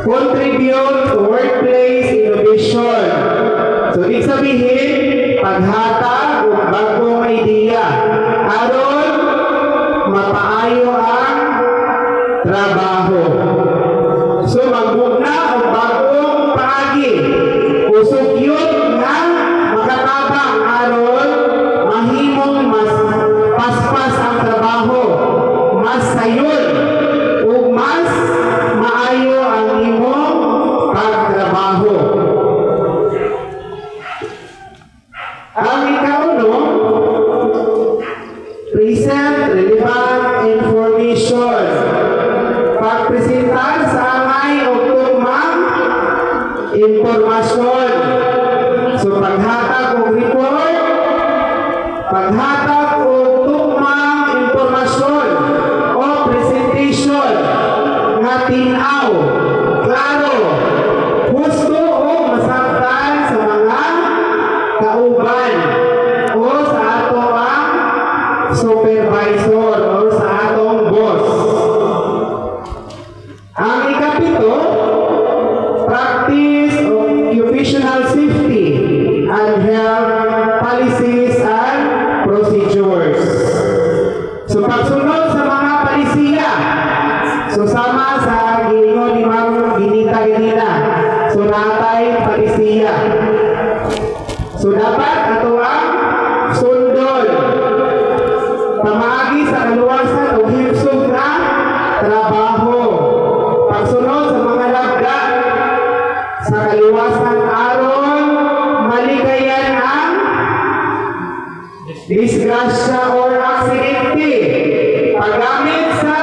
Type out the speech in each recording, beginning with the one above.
contribute to workplace innovation. So, ibig sabihin, paghatag o bagong idea aron mapaayo ang trabaho. So, magmugna o bagong paagi. Usog yun nga makatabang aron mahimong mas paspas ang trabaho. Mas sayon o mas maayo ang imong pagtrabaho. Ang ikauno, present relevant information. Pagpresentar sa angay o tugmang impormasyon. So, paghatag o report, paghatag o tugmang impormasyon o presentation nga tinaw, klaro, husto o masabtan sa mga kauban o sa ato ang supervisor o sa atong boss. Ang ikapito, practice occupational safety and health policies and procedures. So, pagsunod sa mga palisiya, so sama sa giingon ni Ma'am Ginita ganina. So, natay palisiya. So, dapat ato ang sundon. Pamaagi sa kaluwasan o himsog na trabaho. Pagsunod sa mga labda sa kaluwasan aron maligayan ang disgrasya or aksidente. Paggamit sa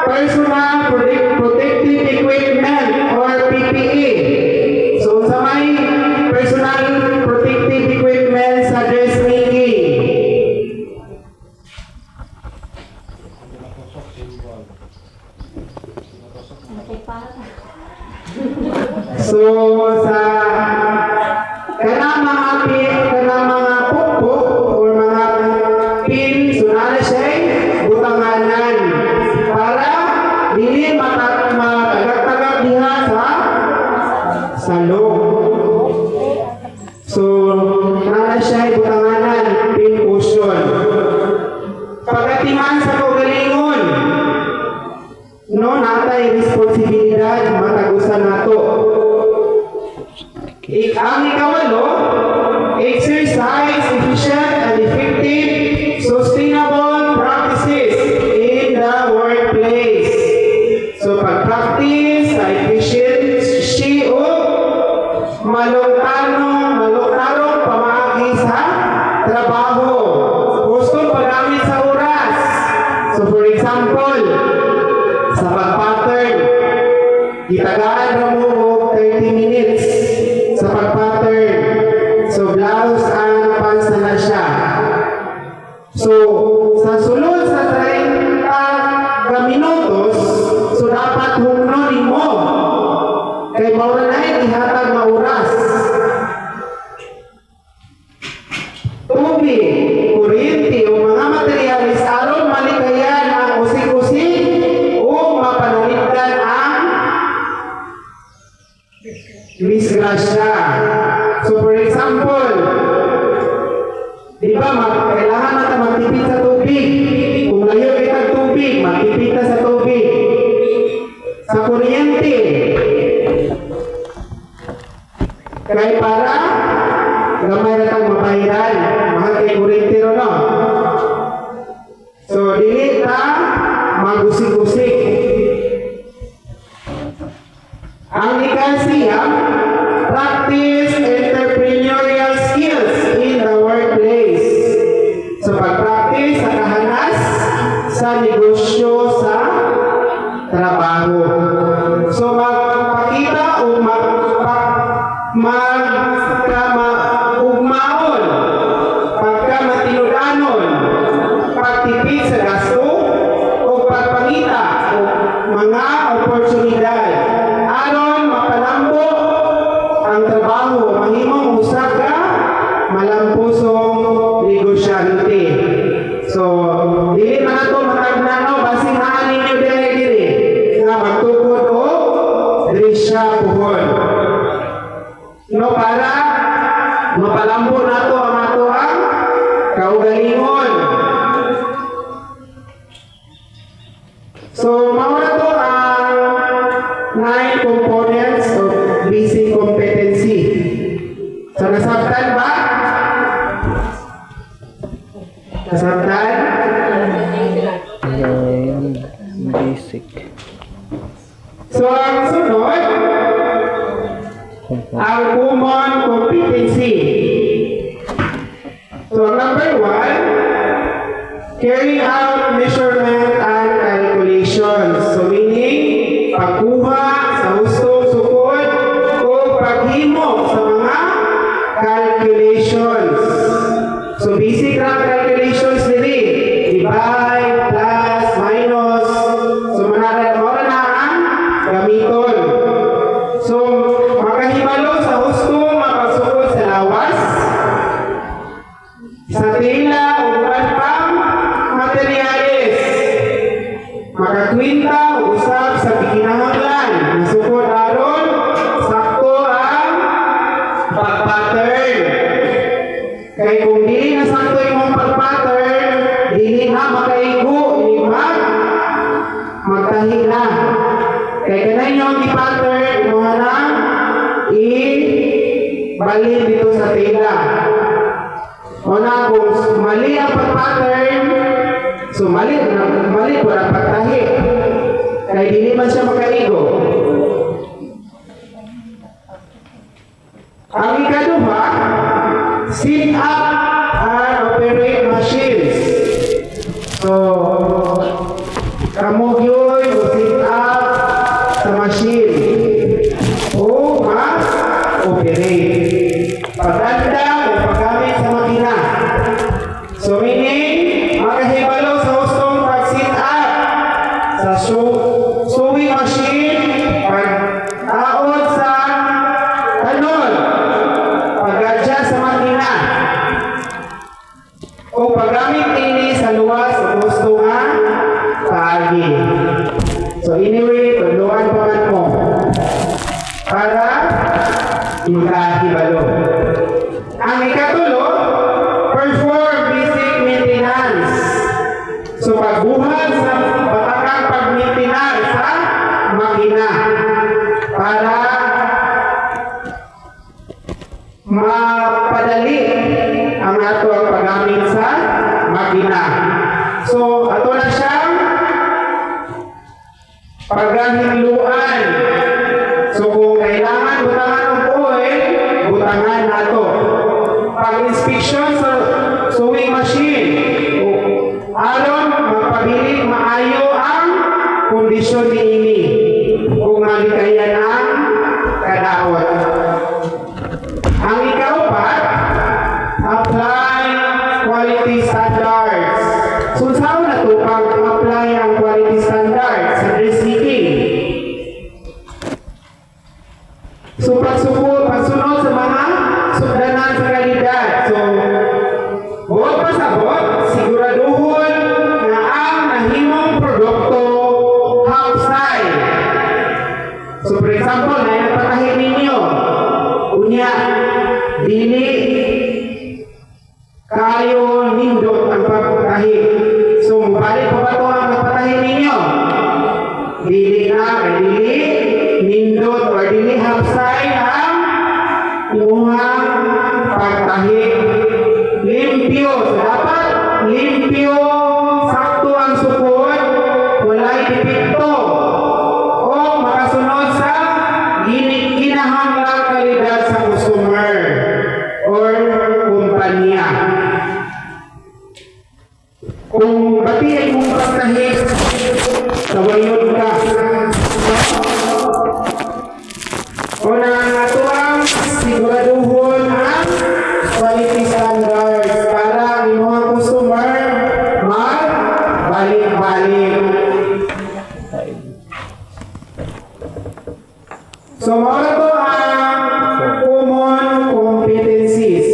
personal protective equipment or PPE. So, sa may personal protective equipment sa dressmaking. So, sa kanang mga pupok or mga pin, sunala siya butanganan para dili matagak-tagak diha sa salong. So, nana siya butanganan, pin cushion. Pagatiman sa kaugalingon, no, natay responsibilidad matagusan nato. Ang ikawalo, exercise efficient and effective sustainable practices in the workplace. So, pag-practice sa efficiency o malungtarong pamaagi sa trabaho. Gusto paggamit sa oras. So, for example, sa pag-pattern, itagaan na mo 30 minutes sa pag-pattern. So, blouse and pants na siya. So, sa sulod sa 30 ka minutos, so dapat humnonin mo. Kay maura na ihatag na oras. Tubig, kuryente, o mga materialis aron maligayan ang usik-usik o mapanalipdan ang disgrasya. So, for example, di ba, kailangan natin magtipid sa tubig. Kung layo kitang tubig, magtipid na sa tubig. Sa kuryente, kaya para gamay na tang mabahiran, mahal kay kuryente ro, no? So, dili ta magusik-usik. Ang ikasiya, practice entrepreneurial skills in the workplace. So, pag-practice sa kahanas sa negosyo sa trabaho. So, magpakita o magkaugmaon, pagkamatinudanon, pagtipid sa gasto, o pagpangita o mga oportunidad. Aron mapalambo ang trabaho, mahimong usa ka malampusong negosyante. So, dili man ato matagna, no, basing haan ninyo diri nga magtukod o dress siya puhon. No, para mapalambo nato ang ato ang kaugalingon. So, mawala to ang 9 components of basic competency. So, nasabtan ba? Nasabtan? Basic. So, ang sunod, ang common competency. So, number 1, carry out measurement and calculations. So, meaning, pagkuha sa hustong sukod o paghimo sa mga calculations. So, basic lang calculations nili. Divide, plus, minus. So, manara na ang gamiton. So, makahibalo sa hustong mapasukod sa lawas, sa tela o uban pang materyales. Makakwinta o usap sa bikinahanglan. Nasukod aron, sakto ang pag-pattern. Kaya kung dili na sakto yung pag-pattern, dili na makaigo, dili magtahi na. Kaya kanay yung i-pattern, mga na i-balik dito sa tela. O na kung mali ang pag-pattern, so mali po ang pagtahi. Kaya dili man siya makaigo. Ang ikaduha, sit up and operate machines. So, kamugyoy o sit up sa machine o ma-operate. Paganda o paggamit sa makina. So, meaning, makahibalo sa hustong pag-sit up sa sewing machine, pag-aon sa tanol, pag-adjust sa makina, o paggamit ini sa luwas o gusto nga paagi. So anyway, tuluan pa man mo para makahibalo. Ang ikatulo, perform basic maintenance. So pagbuhat sa batakang pag-maintenance sa makina para mapadali ang ato ang paggamit sa makina. So, ato na siyang pagahingluan. So, kung kailangan butangan ng oil, butangan nato. Pag-inspection sa sewing machine, aron magpabilig maayo ang kondisyon ni ini kung malikayan ang kadaot. Ang ikaupat, apply quality standards. So, saan na ito pag-apply ang quality standards sa dressmaking? So, pagsunod sa mga sugdanan sa kalidad. So, buot pa sa buot, siguraduhon na ang nahimong produkto half-style. So, for example, na napatahin ninyo, unya, dili kayo nindot ang pagpatahi. So, balik pa ba ito ang pagpatahi ninyo? Dili na, dili nindot o dili half-style ang imuhang pagtahi. Limpyo. So, dapat limpyo, sakto ang sukod, walay dipikto, o makasunod sa ginahanglang kalidad sa customer or kumpanya. Kung bati ay mong pagtahi, tawayod ka. O na nga ito ang siguraduhon ang quality standards para ang inyong customer magbalik-balik. So, mga ito ang common competencies.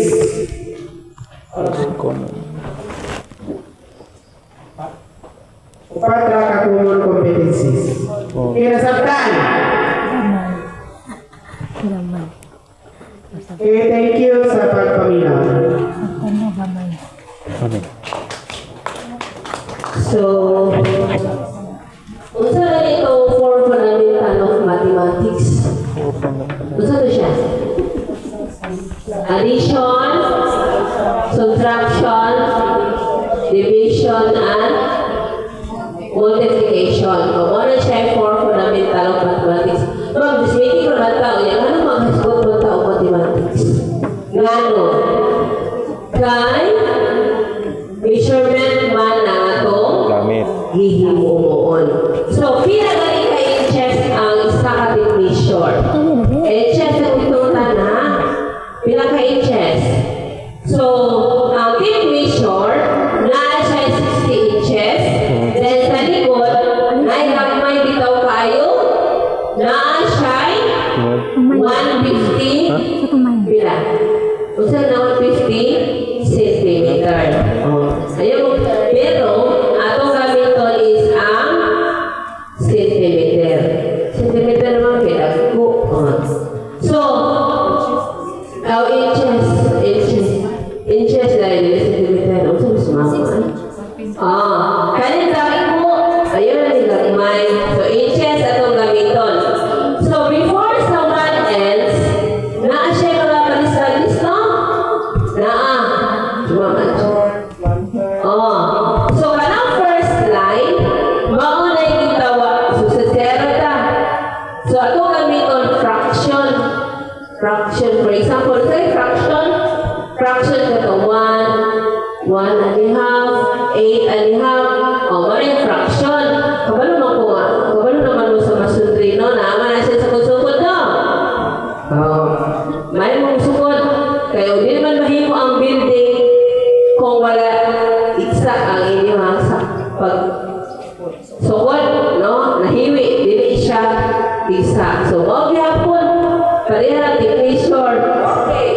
Upat na ka common competencies. Kinasabtan. Okay, thank you sa pagpaminaw. Ano? So, unsa na ito for fundamental of mathematics? Unsa to siya? Addition, subtraction, division, and multiplication. Kung ano siya for fundamental of mathematics. Ma'am, this meeting ko naman tao yan. Ano mag-hasgot mo tao mathematics? Ngano? Kay measurement man na ito Gamit. hihimuon. So, pila gani ka inches ang isa ka measure? Inches ang itong na pila ka inches? So, ang tape measure na siya 60 inches. Then sa likod, na may bitaw kayo na siya 150 pila. Usa na 150 centimeter. Ayun, pero atong gamiton is ang centimeter. Centimeter naman pinagko. So, inches dahil centimeter. Usa mas mama. Kanin dami ko. Ayun na nilagmay. So, inches atong gamiton. So, before sa 1 ends, naa siya mga palis-palis, no? Naa. Sumaman siya. So, kanang first line, mauna yung gitawa. So, sa zero ta. So, ato gamiton fraction. Fraction. For example, say fraction. Fraction ka to 1, 1.5, 8.5. Mara yung fraction. Kabalo man ko nga. Kabalo naman mo sa masundri, no? Naama na siya sa kunsukod, no? May mong sukod. Kaya hindi naman mahimo ang building kung wala iksa ang inyong sa pag sukod, no? Nahiwi, dili siya iksa. So, okay hapon. Pareha, measure. Okay.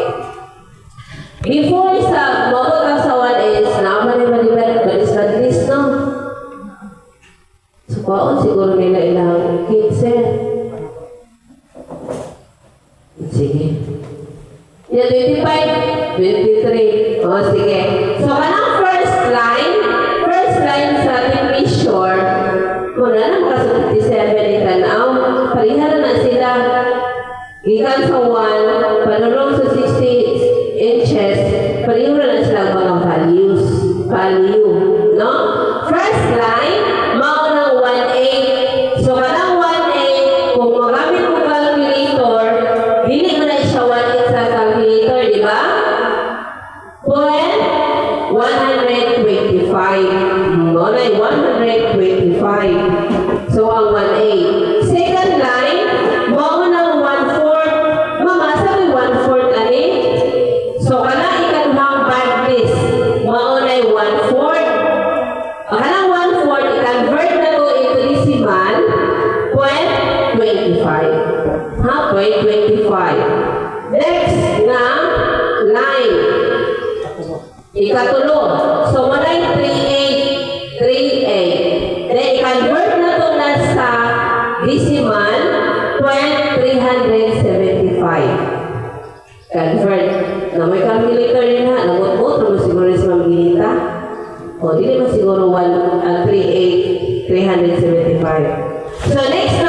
Before sa mga sa 1 is naman yung balis-balis, no? So, paon siguro nila ilang 15. Sige. Yeah, 25, 23. Sige. So, kanang first line sa ating measure, muna na maka 57 itanaw, parihan na sila. Gikan sa 1, panulong sa 60 inches, parihan na sila mga value, no? First line, maunang 1/8. So, kanang 1/8, kung magamit mo calculator, dili mo na siya 1/8 sa calculator, di ba? Point 125. Maunay 125. So, ang 1/8. Second line, maunang 1/4. Mama, sabi 1/4 ani? So, kanang ikaduhang bad list, maunay 1/4. Kanang 1/4, i-convert na to into decimal, 0.25. 0.25. Next na line. Ikatulo. So, manay 3/8. Then, i-convert na to na sa decimal, 0.375. Convert. Na may calculator yun ha. Namot-mot, naman siguro sa mamilita. O, di naman siguro 375. So, next